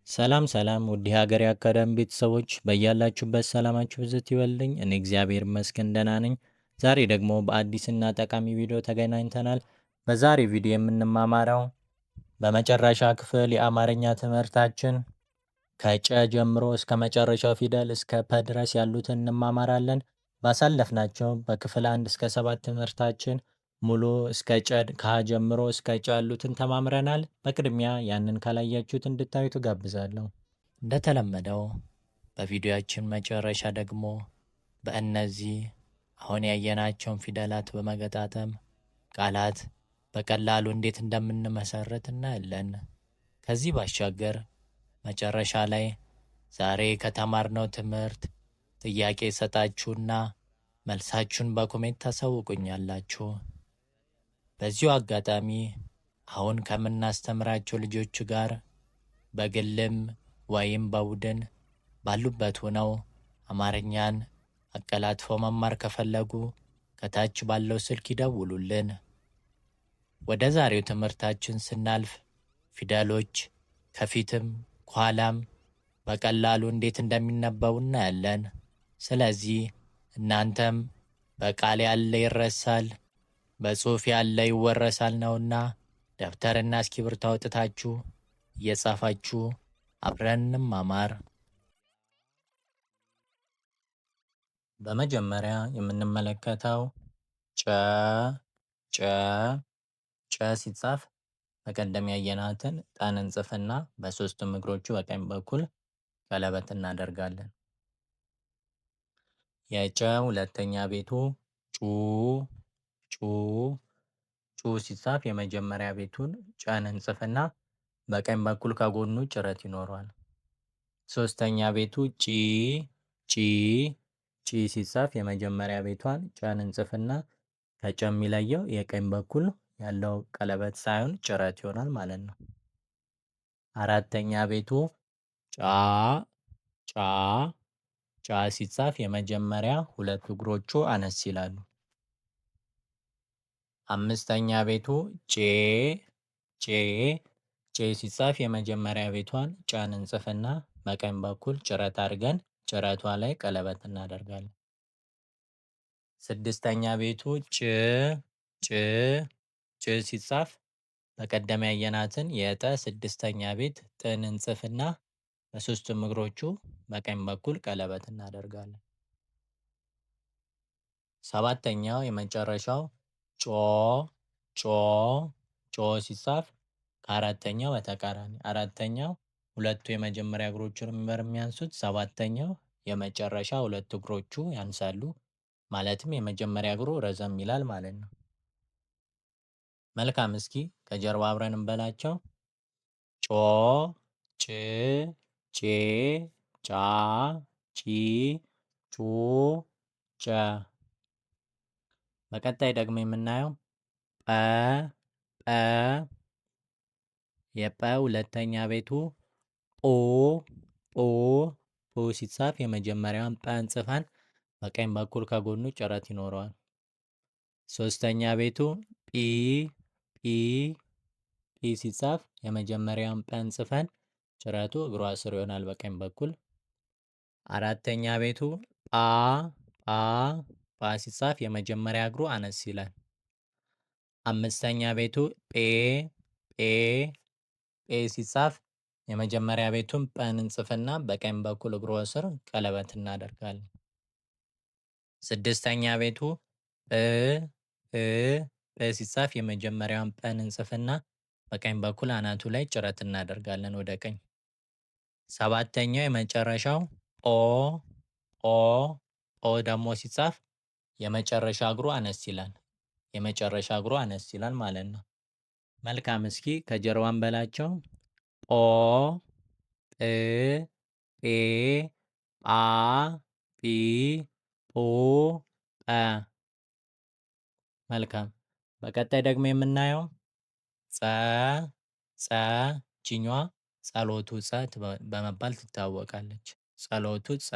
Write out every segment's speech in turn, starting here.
ሰላም ሰላም ውድ የሀገሬ አካዳሚ ቤተሰቦች በያላችሁበት ሰላማችሁ ብዝት ይበልኝ። እኔ እግዚአብሔር ይመስገን ደህና ነኝ። ዛሬ ደግሞ በአዲስና ጠቃሚ ቪዲዮ ተገናኝተናል። በዛሬ ቪዲዮ የምንማማረው በመጨረሻ ክፍል የአማርኛ ትምህርታችን ከጨ ጀምሮ እስከ መጨረሻው ፊደል እስከ ፐ ድረስ ያሉትን እንማማራለን። ባሳለፍናቸው በክፍል 1 እስከ 7 ትምህርታችን ሙሉ እስከ ጨ ከሀ ጀምሮ እስከ ጨ ያሉትን ተማምረናል። በቅድሚያ ያንን ካላያችሁት እንድታዩ ትጋብዛለሁ። እንደተለመደው በቪዲዮአችን መጨረሻ ደግሞ በእነዚህ አሁን ያየናቸውን ፊደላት በመገጣጠም ቃላት በቀላሉ እንዴት እንደምንመሰርት እናያለን። ከዚህ ባሻገር መጨረሻ ላይ ዛሬ ከተማርነው ትምህርት ጥያቄ ሰጣችሁና መልሳችሁን በኮሜንት ታሳውቁኛላችሁ። በዚሁ አጋጣሚ አሁን ከምናስተምራቸው ልጆች ጋር በግልም ወይም በቡድን ባሉበት ሆነው አማርኛን አቀላጥፈው መማር ከፈለጉ ከታች ባለው ስልክ ይደውሉልን። ወደ ዛሬው ትምህርታችን ስናልፍ ፊደሎች ከፊትም ከኋላም በቀላሉ እንዴት እንደሚነበቡ እናያለን። ስለዚህ እናንተም በቃል ያለ ይረሳል፣ በጽሑፍ ያለ ይወረሳል ነውና ደብተርና እስክሪብቶ አውጥታችሁ እየጻፋችሁ አብረን እንማማር። በመጀመሪያ የምንመለከተው ጨ ጨ ጨ ሲጻፍ በቀደም ያየናትን ጠን እንጽፍና በሶስቱም እግሮቹ በቀኝ በኩል ቀለበት እናደርጋለን። የጨ ሁለተኛ ቤቱ ጩ ጩ ጩ ሲጻፍ የመጀመሪያ ቤቱን ጨን እንጽፍና በቀኝ በኩል ከጎኑ ጭረት ይኖረዋል። ሶስተኛ ቤቱ ጪ ጪ ጪ ሲጻፍ የመጀመሪያ ቤቷን ጨን እንጽፍና ከጨ የሚለየው የቀኝ በኩል ያለው ቀለበት ሳይሆን ጭረት ይሆናል ማለት ነው። አራተኛ ቤቱ ጫ ጫ ጫ ሲጻፍ የመጀመሪያ ሁለት እግሮቹ አነስ ይላሉ። አምስተኛ ቤቱ ጬ ጬ ጬ ሲጻፍ የመጀመሪያ ቤቷን ጨን እንጽፍና በቀኝ በኩል ጭረት አድርገን ጭረቷ ላይ ቀለበት እናደርጋለን። ስድስተኛ ቤቱ ጭ ጭ ጭ ሲጻፍ በቀደም ያየናትን የጠ ስድስተኛ ቤት ጥን እንጽፍና በሶስቱም እግሮቹ በቀኝ በኩል ቀለበት እናደርጋለን። ሰባተኛው የመጨረሻው ጮ ጮ ጮ ሲጻፍ ከአራተኛው በተቃራኒ አራተኛው ሁለቱ የመጀመሪያ እግሮቹን የሚያንሱት፣ ሰባተኛው የመጨረሻ ሁለቱ እግሮቹ ያንሳሉ። ማለትም የመጀመሪያ እግሩ ረዘም ይላል ማለት ነው። መልካም፣ እስኪ ከጀርባ አብረን እንበላቸው። ጮ ጭ ጬ ጫ ጪ ጩ ጨ። በቀጣይ ደግሞ የምናየው ጰ ጰ የጰ ሁለተኛ ቤቱ ጶ ጶ ጶ ሲጻፍ የመጀመሪያውን ጰ እንጽፈን በቀኝ በኩል ከጎኑ ጭረት ይኖረዋል። ሶስተኛ ቤቱ ጲ ጲ ጲ ሲጻፍ የመጀመሪያውን ጰ እንጽፈን ጭረቱ እግሯ ስር ይሆናል በቀኝ በኩል። አራተኛ ቤቱ ጳ ጳ ጳ ሲጻፍ የመጀመሪያ እግሩ አነስ ይላል። አምስተኛ ቤቱ ጴ ጴ ጴ ሲጻፍ የመጀመሪያ ቤቱን ጰን እንጽፍና በቀኝ በኩል እግሩ ስር ቀለበት እናደርጋለን። ስድስተኛ ቤቱ ጵ ጵ ጵ ሲጻፍ የመጀመሪያውን ጰን እንጽፍና በቀኝ በኩል አናቱ ላይ ጭረት እናደርጋለን ወደ ቀኝ። ሰባተኛው የመጨረሻው ጶ ጶ ጶ ደግሞ ሲጻፍ የመጨረሻ እግሩ አነስ ይላል። የመጨረሻ እግሩ አነስ ይላል ማለት ነው። መልካም፣ እስኪ ከጀርባን በላቸው። ጶ ጵ ጴ ጳ ጲ ጶ ጰ። መልካም። በቀጣይ ደግሞ የምናየው ጸ ጸ ችኛዋ ጸሎቱ ጸ በመባል ትታወቃለች። ጸሎቱ ጸ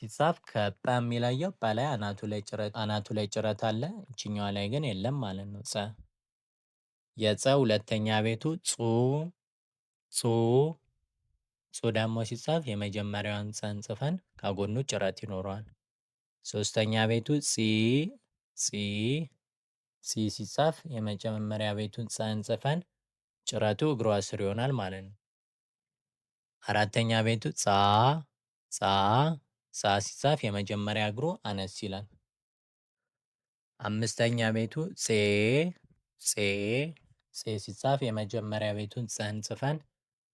ሲጻፍ ከጰ የሚለየው ጰ ላይ አናቱ ላይ ጭረት አለ፣ እችኛዋ ላይ ግን የለም ማለት ነው። ጸ የጸ ሁለተኛ ቤቱ ጹ ጹ ጹ ደግሞ ሲጻፍ የመጀመሪያዋን ጸን ጽፈን ከጎኑ ጭረት ይኖረዋል። ሶስተኛ ቤቱ ጺ ጺ ጺ ሲጻፍ የመጀመሪያ ቤቱን ጸን ጽፈን ጭረቱ እግሯ ስር ይሆናል ማለት ነው። አራተኛ ቤቱ ጻ ጻ ጻ ሲጻፍ የመጀመሪያ እግሩ አነስ ይላል። አምስተኛ ቤቱ ጼ ጼ ጼ ሲጻፍ የመጀመሪያ ቤቱን ጸን ጽፈን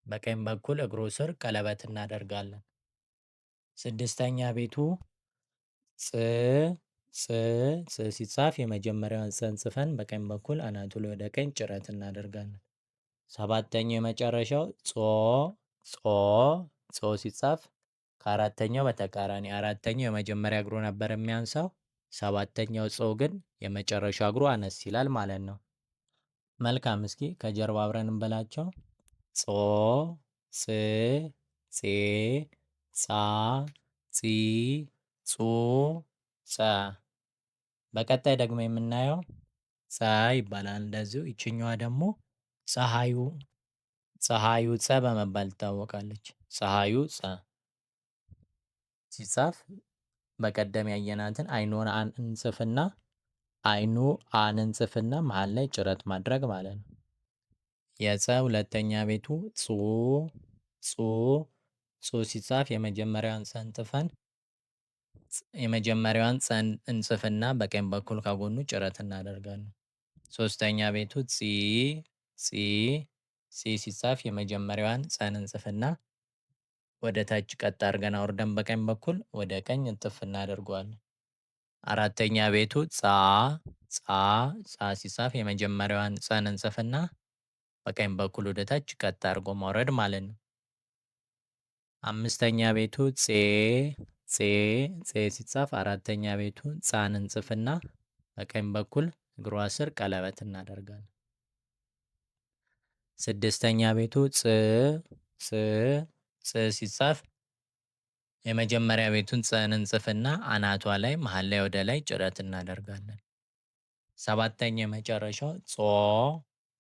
በቀኝ በኩል እግሩ ስር ቀለበት እናደርጋለን። ስድስተኛ ቤቱ ጽ ጽ ጽ ሲጻፍ የመጀመሪያውን ጸን ጽፈን በቀኝ በኩል አናቱ ላይ ወደ ቀኝ ጭረት እናደርጋለን። ሰባተኛው የመጨረሻው ጾ ጾ ጾ ሲጻፍ ከአራተኛው በተቃራኒ አራተኛው የመጀመሪያ እግሩ ነበር የሚያንሰው። ሰባተኛው ጾ ግን የመጨረሻ እግሩ አነስ ይላል ማለት ነው። መልካም፣ እስኪ ከጀርባ አብረን እንበላቸው። ጾ ጽ ጼ ጻ ጺ ጹ ጸ። በቀጣይ ደግሞ የምናየው ጸ ይባላል እንደዚሁ። ይችኛዋ ደግሞ ፀሐዩ ፀሐዩ ጸ በመባል ትታወቃለች። ፀሐዩ ጸ ሲጻፍ በቀደም ያየናትን አይኑን እንጽፍና አይኑ አን እንጽፍና መሃል ላይ ጭረት ማድረግ ማለት ነው። የጸ ሁለተኛ ቤቱ ጹ ጹ ጹ ሲጻፍ የመጀመሪያዋን ጸን ጽፈን የመጀመሪያዋን ጸን እንጽፍና በቀኝ በኩል ከጎኑ ጭረት እናደርጋለን። ሶስተኛ ቤቱ ጺ ጺ ጺ ሲጻፍ የመጀመሪያዋን ጸን እንጽፍና ወደ ታች ቀጥ አድርገን አውርደን በቀኝ በኩል ወደ ቀኝ እጥፍ እናደርገዋለን። አራተኛ ቤቱ ጻ ጻ ጻ ሲጻፍ የመጀመሪያዋን ጸን እንጽፍና በቀኝ በኩል ወደ ታች ቀጥ አድርጎ ማውረድ ማለት ነው። አምስተኛ ቤቱ ጼ ጼ ጼ ሲጻፍ አራተኛ ቤቱ ጻን እንጽፍና በቀኝ በኩል እግሯ ስር ቀለበት እናደርጋለን። ስድስተኛ ቤቱ ጽ ጽ ጽ ሲጻፍ የመጀመሪያ ቤቱን ጸን እንጽፍና አናቷ ላይ መሃል ላይ ወደ ላይ ጭረት እናደርጋለን። ሰባተኛ የመጨረሻው ጾ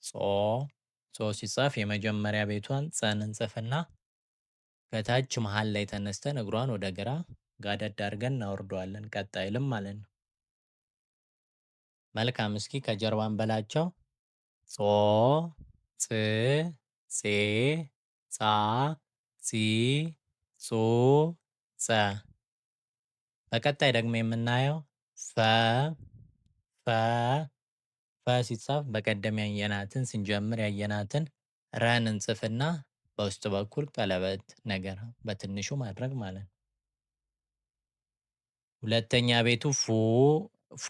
ጾ ጾ ሲጻፍ የመጀመሪያ ቤቷን ጸን እንጽፍና ከታች መሃል ላይ ተነስተን እግሯን ወደ ግራ ጋደድ አድርገን እናወርደዋለን። ቀጥ አይልም ማለት ነው። መልካም፣ እስኪ ከጀርባን በላቸው። ጾ ጽ ጼ ጻ ጺ ጹ ጸ። በቀጣይ ደግሞ የምናየው ፈ ፈ ፈ ሲጻፍ በቀደም ያየናትን ስንጀምር ያየናትን ረን እንጽፍና በውስጥ በኩል ቀለበት ነገር በትንሹ ማድረግ ማለት ነው። ሁለተኛ ቤቱ ፉ ፉ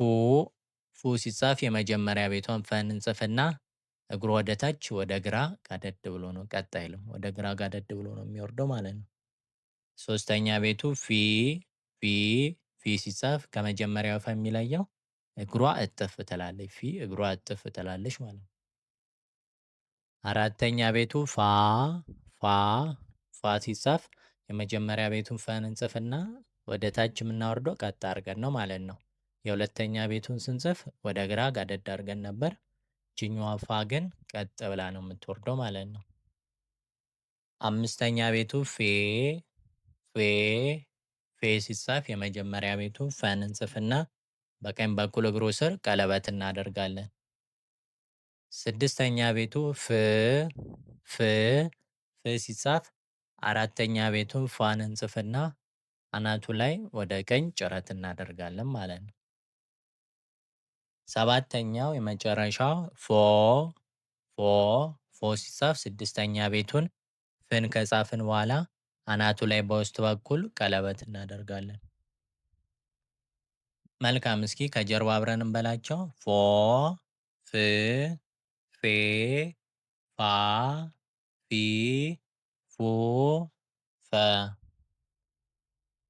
ፉ ሲጻፍ የመጀመሪያ ቤቷን ፈን እንጽፍና እግሩ ወደ ታች ወደ ግራ ጋደድ ብሎ ነው፣ ቀጥ አይልም። ወደ ግራ ጋደድ ብሎ ነው የሚወርደው ማለት ነው። ሶስተኛ ቤቱ ፊ ፊ ፊ ሲጻፍ ከመጀመሪያው ፈ የሚለየው እግሯ እጥፍ ትላለች። ፊ እግሯ እጥፍ ትላለች ማለት ነው። አራተኛ ቤቱ ፋ ፋ ፋ ሲጻፍ የመጀመሪያ ቤቱን ፈን እንጽፍና ወደ ታች የምናወርደው ቀጥ አድርገን ነው ማለት ነው። የሁለተኛ ቤቱን ስንጽፍ ወደ ግራ ጋደድ አድርገን ነበር። ይችኛዋ ፋ ግን ቀጥ ብላ ነው የምትወርደው ማለት ነው። አምስተኛ ቤቱ ፌ ፌ ፌ ሲጻፍ የመጀመሪያ ቤቱ ፈን እንጽፍና በቀኝ በኩል እግሩ ስር ቀለበት እናደርጋለን። ስድስተኛ ቤቱ ፍ ፍ ፍ ሲጻፍ አራተኛ ቤቱን ፏን እንጽፍና አናቱ ላይ ወደ ቀኝ ጭረት እናደርጋለን ማለት ነው። ሰባተኛው የመጨረሻው ፎ ፎ ፎ ሲጻፍ ስድስተኛ ቤቱን ፍን ከጻፍን በኋላ አናቱ ላይ በውስጥ በኩል ቀለበት እናደርጋለን። መልካም፣ እስኪ ከጀርባ አብረን እንበላቸው። ፎ ፍ ፌ ፋ ፊ ፉ ፈ።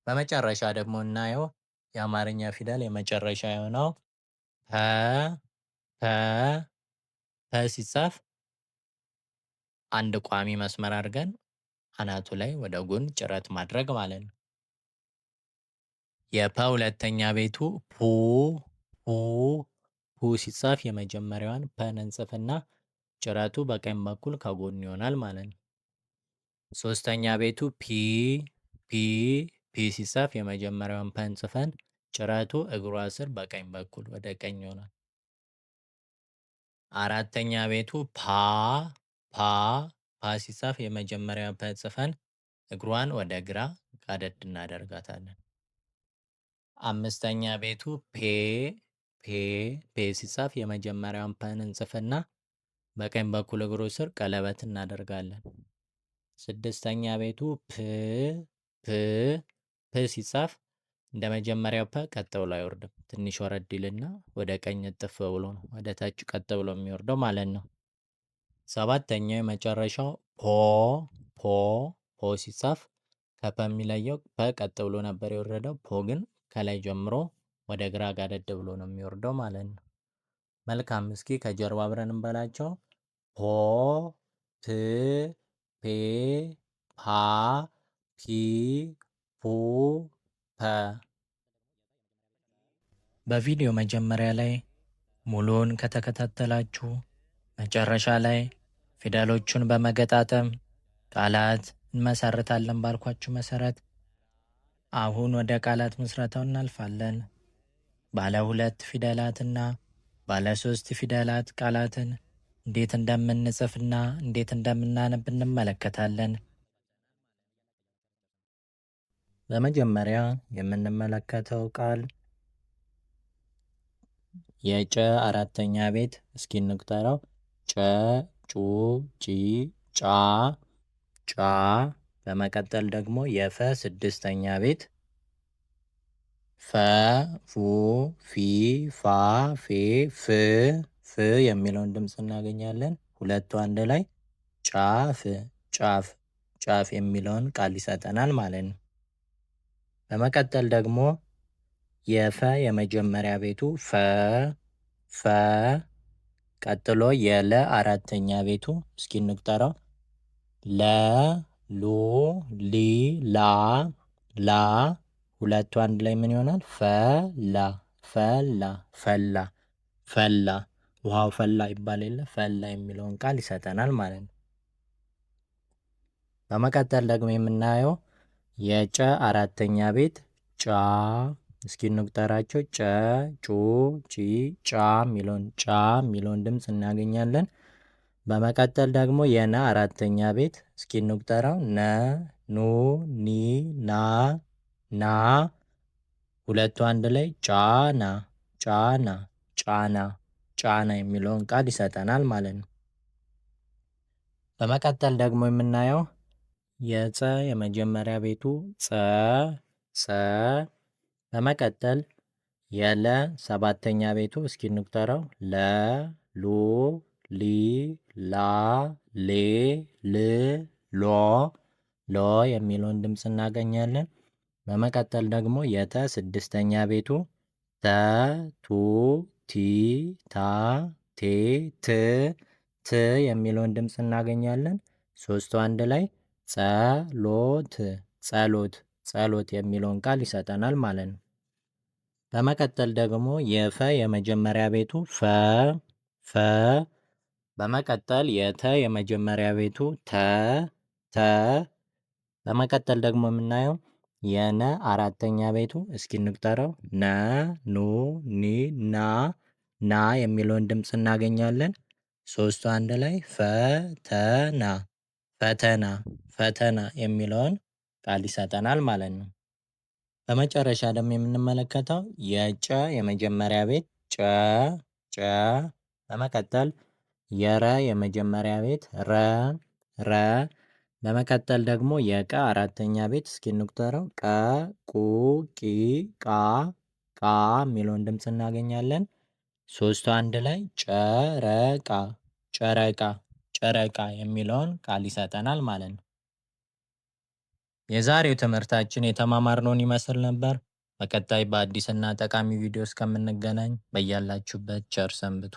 በመጨረሻ ደግሞ እናየው የአማርኛ ፊደል የመጨረሻ የሆነው ፐ ፐ ፐ ሲጻፍ አንድ ቋሚ መስመር አድርገን አናቱ ላይ ወደ ጎን ጭረት ማድረግ ማለት ነው። የፐ ሁለተኛ ቤቱ ፑ ፑ ፑ ሲጻፍ የመጀመሪያዋን ፐን እንጽፍና ጭረቱ በቀኝ በኩል ከጎን ይሆናል ማለት ነው። ሶስተኛ ቤቱ ፒ ፒ ፒ ሲጻፍ የመጀመሪያውን ፐን ጽፈን ጭረቱ እግሯ ስር በቀኝ በኩል ወደ ቀኝ ይሆናል። አራተኛ ቤቱ ፓ ሲጻፍ የመጀመሪያውን ፐ ጽፈን እግሯን ወደ ግራ ጋደድ እናደርጋታለን። አምስተኛ ቤቱ ፔ ሲጻፍ የመጀመሪያውን ፐን እንጽፍና በቀኝ በኩል እግሩ ስር ቀለበት እናደርጋለን። ስድስተኛ ቤቱ ፕ ሲጻፍ እንደ መጀመሪያው ፐ ቀጥ ብሎ አይወርድም። ትንሽ ወረድ ይልና ወደ ቀኝ እጥፍ ብሎ ነው ወደ ታች ቀጥ ብሎ የሚወርደው ማለት ነው። ሰባተኛው የመጨረሻው ፖ ሲጻፍ ከፐ የሚለየው ፐ ቀጥ ብሎ ነበር የወረደው። ፖ ግን ከላይ ጀምሮ ወደ ግራ ጋደድ ብሎ ነው የሚወርደው ማለት ነው። መልካም፣ እስኪ ከጀርባ አብረን እንበላቸው። ፖ ፕ ፔ ፓ ፒ ፑ ፐ። በቪዲዮ መጀመሪያ ላይ ሙሉውን ከተከታተላችሁ መጨረሻ ላይ ፊደሎቹን በመገጣጠም ቃላት እንመሰርታለን ባልኳችሁ መሰረት አሁን ወደ ቃላት ምስረታው እናልፋለን። ባለ 2 ፊደላትና ባለ 3 ፊደላት ቃላትን እንዴት እንደምንጽፍና እንዴት እንደምናነብ እንመለከታለን። በመጀመሪያ የምንመለከተው ቃል የጨ አራተኛ ቤት፣ እስኪ እንቁጠረው። ጨ ጩ ጪ ጫ ጫ። በመቀጠል ደግሞ የፈ ስድስተኛ ቤት ፈ ፉ ፊ ፋ ፌ ፍ ፍ የሚለውን ድምፅ እናገኛለን። ሁለቱ አንድ ላይ ጫፍ ጫፍ ጫፍ የሚለውን ቃል ይሰጠናል ማለት ነው። በመቀጠል ደግሞ የፈ የመጀመሪያ ቤቱ ፈ። ቀጥሎ የለ አራተኛ ቤቱ፣ እስኪ እንቁጠረው። ለ ሉ ሊ ላ ላ። ሁለቱ አንድ ላይ ምን ይሆናል? ፈላ ፈላ ፈላ ፈላ። ውሃው ፈላ ይባል የለ ፈላ የሚለውን ቃል ይሰጠናል ማለት ነው። በመቀጠል ደግሞ የምናየው የጨ አራተኛ ቤት ጫ፣ እስኪ እንቁጠራቸው። ጨ ጩ ጪ ጫ የሚለውን ድምፅ እናገኛለን። በመቀጠል ደግሞ የነ አራተኛ ቤት፣ እስኪ እንቁጠረው። ነ ኑ ኒ ና ና። ሁለቱ አንድ ላይ ጫና ጫና ጫና ጫና የሚለውን ቃል ይሰጠናል ማለት ነው። በመቀጠል ደግሞ የምናየው የጸ የመጀመሪያ ቤቱ ጸ። በመቀጠል የለ ሰባተኛ ቤቱ፣ እስኪ እንቁጠረው። ለ ሉ ሊ ላ ሌ ል ሎ ሎ የሚለውን ድምፅ እናገኛለን። በመቀጠል ደግሞ የተ ስድስተኛ ቤቱ ተ ቱ ቲ ታ ቴ ት ት የሚለውን ድምፅ እናገኛለን። ሶስቱ አንድ ላይ ጸሎት ጸሎት ጸሎት የሚለውን ቃል ይሰጠናል ማለት ነው። በመቀጠል ደግሞ የፈ የመጀመሪያ ቤቱ ፈ። በመቀጠል የተ የመጀመሪያ ቤቱ ተ። በመቀጠል ደግሞ የምናየው የነ አራተኛ ቤቱ፣ እስኪ እንቁጠረው። ነ ኑ ኒ ና ና የሚለውን ድምፅ እናገኛለን። ሶስቱ አንድ ላይ ፈተና ፈተና ፈተና የሚለውን ቃል ይሰጠናል ማለት ነው። በመጨረሻ ደግሞ የምንመለከተው የጨ የመጀመሪያ ቤት ጨ። በመቀጠል የረ የመጀመሪያ ቤት ረ። በመቀጠል ደግሞ የቀ አራተኛ ቤት፣ እስኪ እንቁጠረው። ቀ ቁ ቂ ቃ የሚለውን ድምፅ እናገኛለን። ሶስቱ አንድ ላይ ጨረቃ ጨረቃ ጨረቃ የሚለውን ቃል ይሰጠናል ማለት ነው። የዛሬው ትምህርታችን የተማማርነውን ይመስል ነበር። በቀጣይ በአዲስና ጠቃሚ ቪዲዮ እስከምንገናኝ በያላችሁበት ቸር ሰንብቱ።